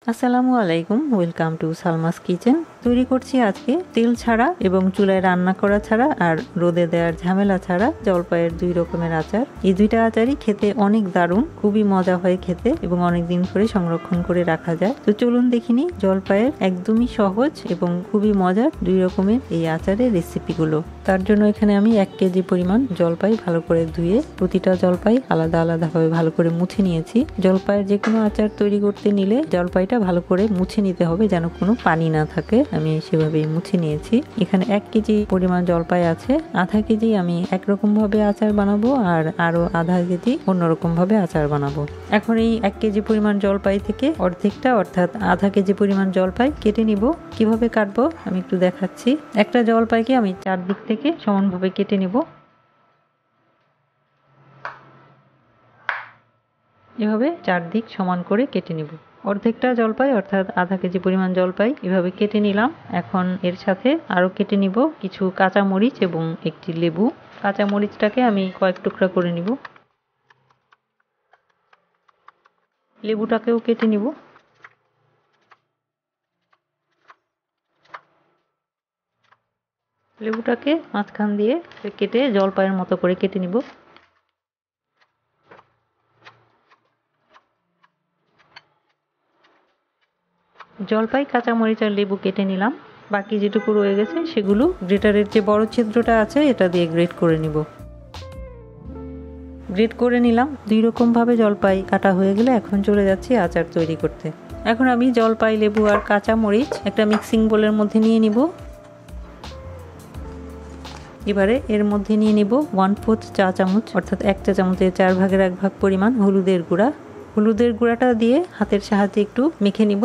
আসসালামু আলাইকুম, welcome to Salma's kitchen. তৈরি করছি আজকে তেল ছাড়া এবং চুলায় রান্না করা ছাড়া আর রোদে দেওয়ার ঝামেলা ছাড়া জলপাইয়ের 2 রকমের আচার। এই 2টা আচারই খেতে অনেক দারুণ, খুবই মজা হয় খেতে এবং অনেক দিন ধরে সংরক্ষণ করে রাখা যায়। তো চলুন দেখিনি জলপাইয়ের একদমই সহজ এবং খুবই মজার 2 রকমের এই আচারের রেসিপিগুলো। তার জন্য এখানে আমি 1 কেজি পরিমাণ জলপাই ভালো করে ধুয়ে প্রতিটা জলপাই আলাদা আলাদাভাবে ভালো করে মুছে নিয়েছি। জলপাইয়ের যে কোনো আচার তৈরি করতে নিলে জলপাই ভালো করে মুছে নিতে হবে যেন কোনো পানি না থাকে। আমি সেভাবেই মুছে নিয়েছি। এখানে 1 কেজি পরিমাণ জলপাই আছে। আধা কেজি আমি একরকম ভাবে আচার বানাবো আর আরো আধা কেজি অন্যরকম ভাবে আচার বানাবো। এখন এই 1 কেজি পরিমাণ জলপাই থেকে অর্ধেকটা অর্থাৎ আধা কেজি পরিমাণ জলপাই কেটে নিব। কিভাবে কাটবো আমি একটু দেখাচ্ছি। একটা জলপাইকে আমি 4 দিক থেকে সমানভাবে কেটে নিব। এভাবে 4 দিক সমান করে কেটে নিব। অর্ধেকটা জলপাই অর্থাৎ আধা কেজি পরিমাণ জলপাই এভাবে কেটে নিলাম। এখন এর সাথে আরো কেটে নিব কিছু কাঁচা মরিচ এবং একটি লেবু। কাঁচা মরিচটাকে আমি কয়েক টুকরা করে নিব। লেবুটাকেও কেটে নিব। লেবুটাকে মাঝখান দিয়ে কেটে জলপাইয়ের মতো করে কেটে নিব। জলপাই, কাঁচা মরিচ আর লেবু কেটে নিলাম। বাকি যেটুকু রয়ে গেছে সেগুলো গ্রেটারের যে বড় ছিদ্রটা আছে এটা দিয়ে গ্রেট করে নিব। গ্রেট করে নিলাম। 2 রকম ভাবে জলপাই কাটা হয়ে গেলে এখন চলে যাচ্ছি আচার তৈরি করতে। এখন আমি জলপাই, লেবু আর কাঁচা মরিচ একটা মিক্সিং বোলের মধ্যে নিয়ে নিব। এবারে এর মধ্যে নিয়ে নিব 1/4 চা চামচ অর্থাৎ 1 চা চামচের 4 ভাগের 1 ভাগ পরিমাণ হলুদের গুঁড়া। হলুদের গুঁড়াটা দিয়ে হাতের সাহায্যে একটু মেখে নিব।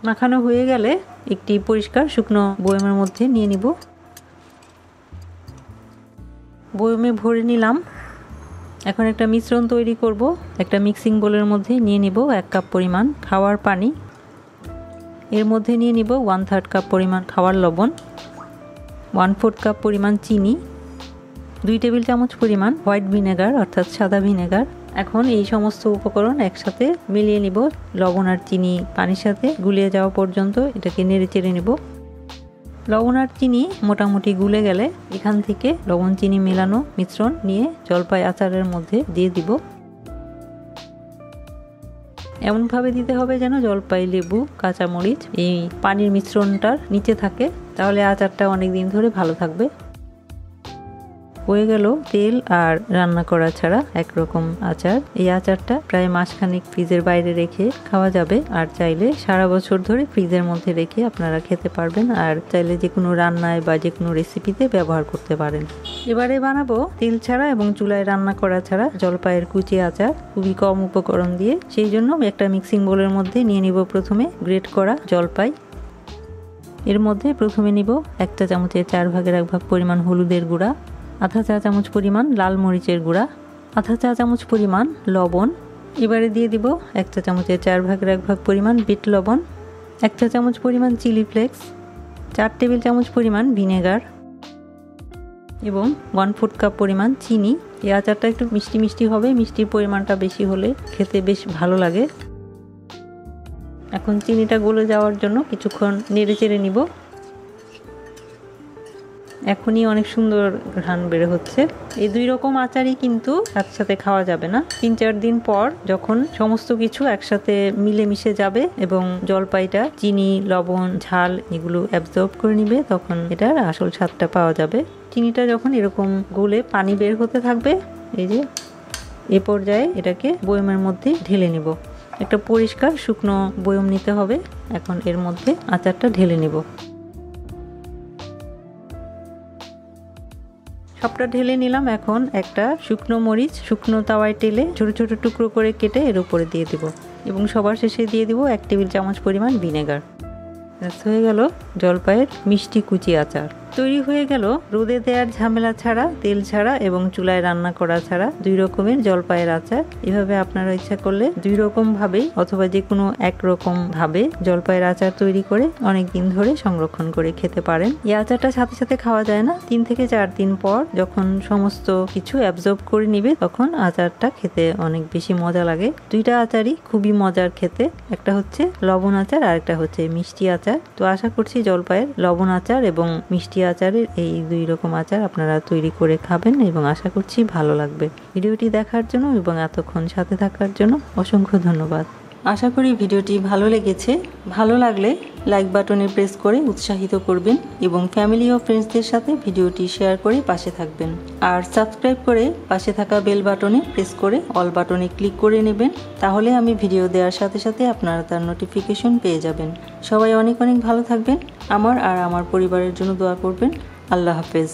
মাখানো হয়ে গেলে একটি পরিষ্কার শুকনো বয়মের মধ্যে নিয়ে নিব। বয়মে ভরে নিলাম। এখন একটা মিশ্রণ তৈরি করব। একটা মিক্সিং বোলের মধ্যে নিয়ে নিব 1 কাপ পরিমাণ খাওয়ার পানি। এর মধ্যে নিয়ে নিব 1/3 কাপ পরিমাণ খাওয়ার লবণ, 1/4 কাপ পরিমাণ চিনি, 2 টেবিল চামচ পরিমাণ হোয়াইট ভিনেগার অর্থাৎ সাদা ভিনেগার। এখন এই সমস্ত উপকরণ একসাথে মিলিয়ে নিব। লবণ আর চিনি পানির সাথে গুলিয়ে যাওয়া পর্যন্ত এটাকে নেড়ে চেড়ে নিব। লবণ আর চিনি মোটামুটি গুলে গেলে এখান থেকে লবণ চিনি মেলানো মিশ্রণ নিয়ে জলপাই আচারের মধ্যে দিয়ে দিব। এমনভাবে দিতে হবে যেন জলপাই, লেবু, কাঁচা মরিচ এই পানির মিশ্রণটার নিচে থাকে, তাহলে আচারটা অনেক দিন ধরে ভালো থাকবে। হয়ে গেল তেল আর রান্না করা ছাড়া একরকম আচার। এই আচারটা প্রায় মাসখানেক ফ্রিজের বাইরে রেখে খাওয়া যাবে আর চাইলে সারা বছর ধরে ফ্রিজের মধ্যে রেখে আপনারা খেতে পারবেন আর চাইলে যে কোনো রান্নায় বা যে কোনো রেসিপিতে ব্যবহার করতে পারেন। এবারে বানাবো তেল ছাড়া এবং চুলায় রান্না করা ছাড়া জলপাইয়ের কুচি আচার, খুবই কম উপকরণ দিয়ে। সেই জন্য একটা মিক্সিং বোলের মধ্যে নিয়ে নিব প্রথমে গ্রেট করা জলপাই। এর মধ্যে প্রথমে নিব 1 চা চামচের 4 ভাগের 1 ভাগ পরিমাণ হলুদের গুঁড়া, আধা চা চামচ পরিমাণ লাল মরিচের গুঁড়া, আধা চা চামচ পরিমাণ লবণ। এবারে দিয়ে দিব 1 চা চামচের 4 ভাগের 1 ভাগ পরিমাণ বিট লবণ, 1 চা চামচ পরিমাণ চিলি ফ্লেক্স, 4 টেবিল চামচ পরিমাণ ভিনেগার এবং 1/4 কাপ পরিমাণ চিনি। এই আচারটা একটু মিষ্টি মিষ্টি হবে, মিষ্টির পরিমাণটা বেশি হলে খেতে বেশ ভালো লাগে। এখন চিনিটা গলে যাওয়ার জন্য কিছুক্ষণ নেড়ে চেড়ে নিব। এখনই অনেক সুন্দর ঘ্রাণ বের হচ্ছে। এই 2 রকম আচারই কিন্তু একসাথে খাওয়া যাবে না। 3-4 দিন পর যখন সমস্ত কিছু একসাথে মিলে মিশে যাবে এবং জলপাইটা চিনি, লবণ, ঝাল এগুলো অ্যাবজর্ব করে নিবে তখন এটার আসল স্বাদটা পাওয়া যাবে। চিনিটা যখন এরকম গলে পানি বের হতে থাকবে, এই যে এই পর্যায়ে এটাকে বয়মের মধ্যে ঢেলে নিব। একটা পরিষ্কার শুকনো বয়ম নিতে হবে। এখন এর মধ্যে আচারটা ঢেলে নিব। সবটা ঢেলে নিলাম। এখন একটা শুকনো মরিচ শুকনো তাওয়ায় টেলে ছোট ছোট টুকরো করে কেটে এর উপরে দিয়ে দিব এবং সবার শেষে দিয়ে দিব 1 টেবিল চামচ পরিমাণ ভিনেগার। হয়ে গেল জলপাইয়ের মিষ্টি কুচি আচার। তৈরি হয়ে গেল রোদে দেওয়ার ঝামেলা ছাড়া, তেল ছাড়া এবং চুলায় রান্না করা ছাড়া 2 রকমের জলপাইয়ের আচার। এভাবে আপনারা ইচ্ছা করলে 2 রকম ভাবেই অথবা যে কোনো এক রকম ভাবে জলপাইয়ের আচার তৈরি করে অনেক দিন ধরে সংরক্ষণ করে খেতে পারেন। এই আচারটা সাথে সাথে খাওয়া যায় না, 3 থেকে 4 দিন পর যখন সমস্ত কিছু অ্যাবজর্ব করে নিবে তখন আচারটা খেতে অনেক বেশি মজা লাগে। 2টা আচারই খুবই মজার খেতে, একটা হচ্ছে লবণ আচার আর একটা হচ্ছে মিষ্টি আচার। তো আশা করছি জলপাইয়ের লবণ আচার এবং মিষ্টি আচারের এই 2 রকম আচার আপনারা তৈরি করে খাবেন এবং আশা করছি ভালো লাগবে। ভিডিওটি দেখার জন্য এবং এতক্ষণ সাথে থাকার জন্য অসংখ্য ধন্যবাদ। আশা করি ভিডিওটি ভালো লেগেছে। ভালো লাগলে লাইক বাটনে প্রেস করে উৎসাহিত করবেন এবং ফ্যামিলি ও ফ্রেন্ডসদের সাথে ভিডিওটি শেয়ার করে পাশে থাকবেন। আর সাবস্ক্রাইব করে পাশে থাকা বেল বাটনে প্রেস করে অল বাটনে ক্লিক করে নেবেন, তাহলে আমি ভিডিও দেওয়ার সাথে সাথে আপনারা তার নোটিফিকেশন পেয়ে যাবেন। সবাই অনেক অনেক ভালো থাকবেন। আমার আর আমার পরিবারের জন্য দোয়া করবেন। আল্লাহ হাফেজ।